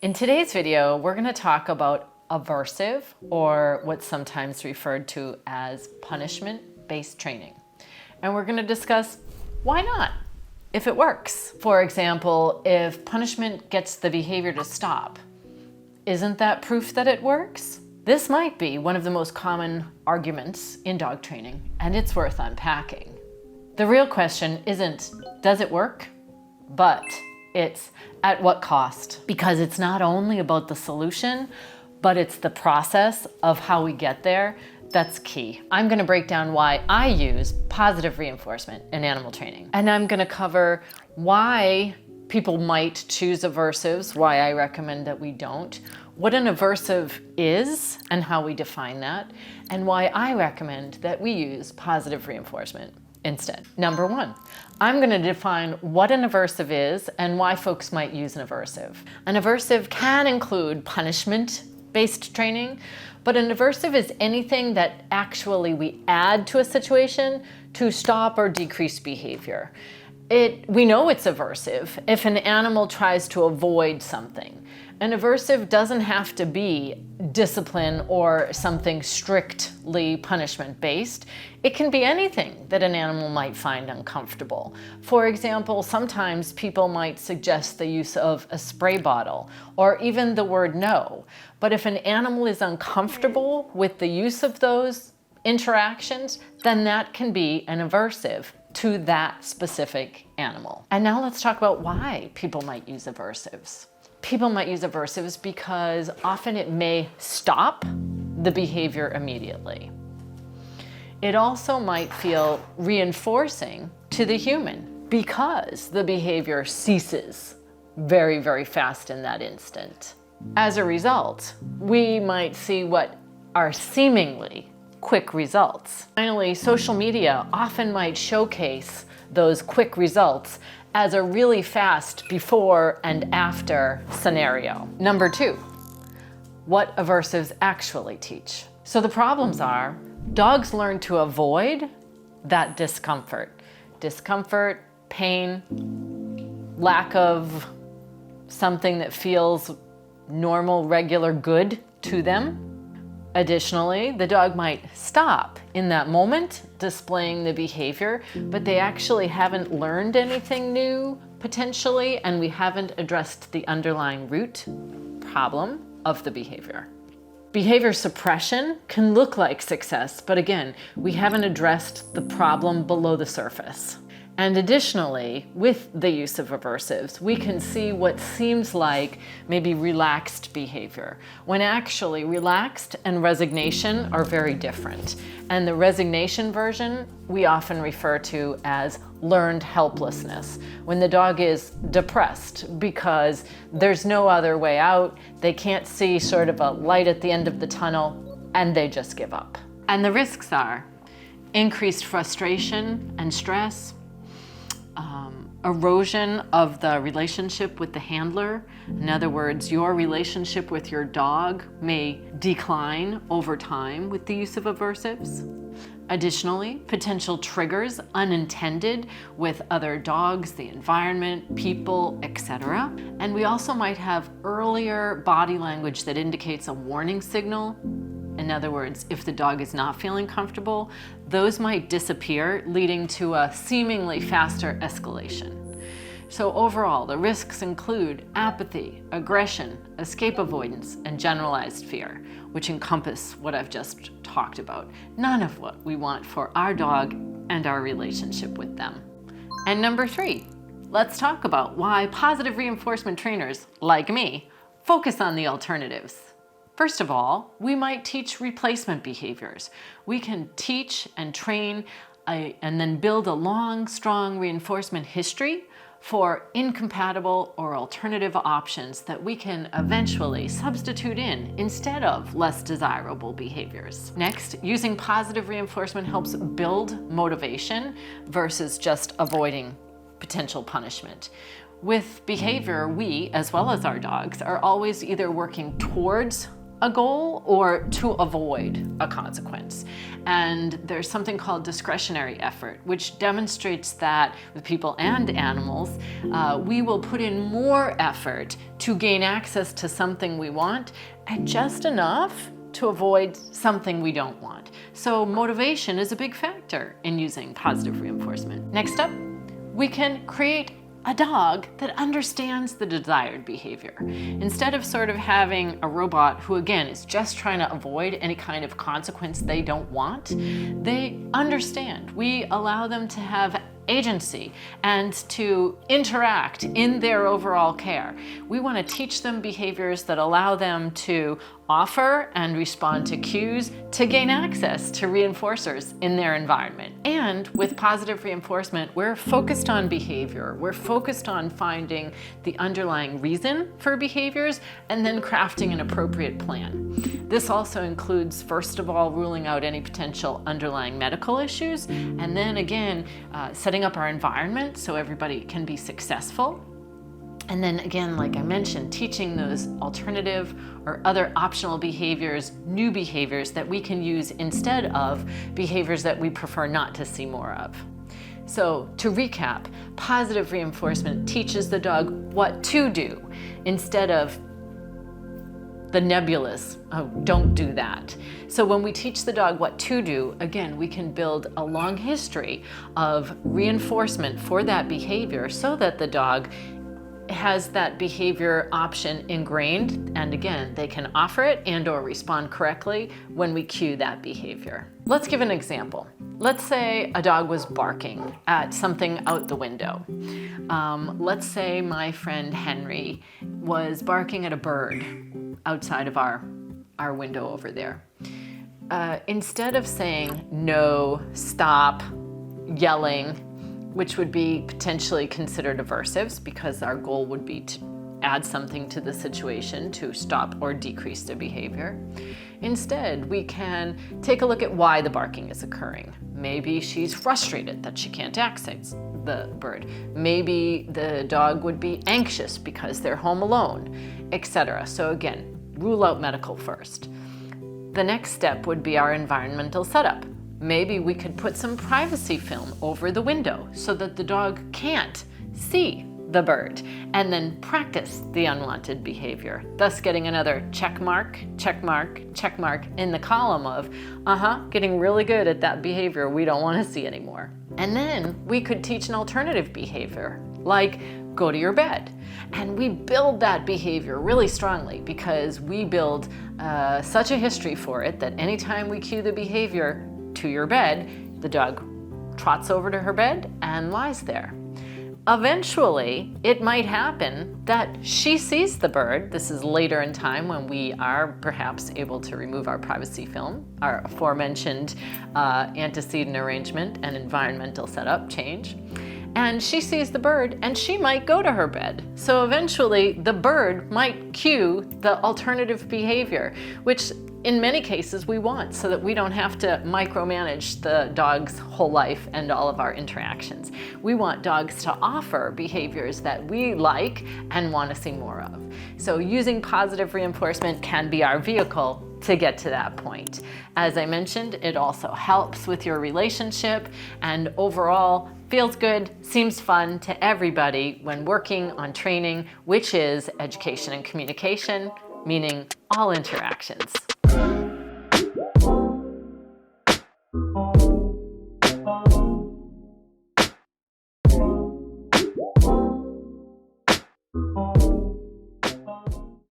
In today's video, we're going to talk about aversive, or what's sometimes referred to as punishment-based training. And we're going to discuss why not, if it works. For example, if punishment gets the behavior to stop, isn't that proof that it works? This might be one of the most common arguments in dog training, and it's worth unpacking. The real question isn't, does it work? But it's at what cost? Because it's not only about the solution, but it's the process of how we get there that's key. I'm going to break down why I use positive reinforcement in animal training. And I'm going to cover why people might choose aversives, why I recommend that we don't, what an aversive is and how we define that, and why I recommend that we use positive reinforcement instead. Number one, I'm going to define what an aversive is and why folks might use an aversive. An aversive can include punishment-based training, but an aversive is anything that actually we add to a situation to stop or decrease behavior. We know it's aversive if an animal tries to avoid something. An aversive doesn't have to be discipline or something strictly punishment-based. It can be anything that an animal might find uncomfortable. For example, sometimes people might suggest the use of a spray bottle or even the word no. But if an animal is uncomfortable with the use of those interactions, then that can be an aversive to that specific animal. And now let's talk about why people might use aversives. People might use aversives because often it may stop the behavior immediately. It also might feel reinforcing to the human because the behavior ceases very, very fast in that instant. As a result, we might see what are seemingly quick results. Finally, social media often might showcase those quick results as a really fast before and after scenario. Number two, what aversives actually teach. So the problems are, dogs learn to avoid that discomfort. Discomfort, pain, lack of something that feels normal, regular, good to them. Additionally, the dog might stop in that moment displaying the behavior, but they actually haven't learned anything new potentially, and we haven't addressed the underlying root problem of the behavior. Behavior suppression can look like success, but again, we haven't addressed the problem below the surface. And additionally, with the use of aversives, we can see what seems like maybe relaxed behavior, when actually relaxed and resignation are very different. And the resignation version we often refer to as learned helplessness, when the dog is depressed because there's no other way out, they can't see sort of a light at the end of the tunnel, and they just give up. And the risks are increased frustration and stress, erosion of the relationship with the handler. In other words, your relationship with your dog may decline over time with the use of aversives. Additionally, potential triggers unintended with other dogs, the environment, people, etc. And we also might have earlier body language that indicates a warning signal. In other words, if the dog is not feeling comfortable, those might disappear, leading to a seemingly faster escalation. So overall, the risks include apathy, aggression, escape avoidance, and generalized fear, which encompass what I've just talked about. None of what we want for our dog and our relationship with them. And number three, let's talk about why positive reinforcement trainers, like me, focus on the alternatives. First of all, we might teach replacement behaviors. We can teach and train and then build a long, strong reinforcement history for incompatible or alternative options that we can eventually substitute in instead of less desirable behaviors. Next, using positive reinforcement helps build motivation versus just avoiding potential punishment. With behavior, we, as well as our dogs, are always either working towards a goal or to avoid a consequence. And there's something called discretionary effort, which demonstrates that with people and animals, we will put in more effort to gain access to something we want, and just enough to avoid something we don't want. So motivation is a big factor in using positive reinforcement. Next up, we can create a dog that understands the desired behavior. Instead of sort of having a robot who, again, is just trying to avoid any kind of consequence they don't want, they understand. We allow them to have agency and to interact in their overall care. We want to teach them behaviors that allow them to offer and respond to cues to gain access to reinforcers in their environment. And with positive reinforcement, we're focused on behavior. We're focused on finding the underlying reason for behaviors and then crafting an appropriate plan. This also includes, first of all, ruling out any potential underlying medical issues, and then again, setting up our environment so everybody can be successful. And then again, like I mentioned, teaching those alternative or other optional behaviors, new behaviors that we can use instead of behaviors that we prefer not to see more of. So to recap, positive reinforcement teaches the dog what to do instead of the nebulous, oh, don't do that. So when we teach the dog what to do, again, we can build a long history of reinforcement for that behavior so that the dog has that behavior option ingrained, and again, they can offer it and or respond correctly when we cue that behavior. Let's give an example. Let's say a dog was barking at something out the window. Let's say my friend Henry was barking at a bird outside of our window over there. Instead of saying no, stop, yelling, which would be potentially considered aversives because our goal would be to add something to the situation to stop or decrease the behavior. Instead, we can take a look at why the barking is occurring. Maybe she's frustrated that she can't access the bird. Maybe the dog would be anxious because they're home alone, etc. So again, rule out medical first. The next step would be our environmental setup. Maybe we could put some privacy film over the window so that the dog can't see the bird, and then practice the unwanted behavior, thus getting another check mark, check mark, check mark in the column of, getting really good at that behavior we don't want to see anymore. And then we could teach an alternative behavior, like go to your bed. And we build that behavior really strongly because we build such a history for it that anytime we cue the behavior to your bed, the dog trots over to her bed and lies there. Eventually, it might happen that she sees the bird. This is later in time when we are perhaps able to remove our privacy film, our aforementioned antecedent arrangement and environmental setup change. And she sees the bird and she might go to her bed. So eventually the bird might cue the alternative behavior, which in many cases we want so that we don't have to micromanage the dog's whole life and all of our interactions. We want dogs to offer behaviors that we like and want to see more of. So using positive reinforcement can be our vehicle to get to that point. As I mentioned, it also helps with your relationship and overall feels good, seems fun to everybody when working on training, which is education and communication, meaning all interactions.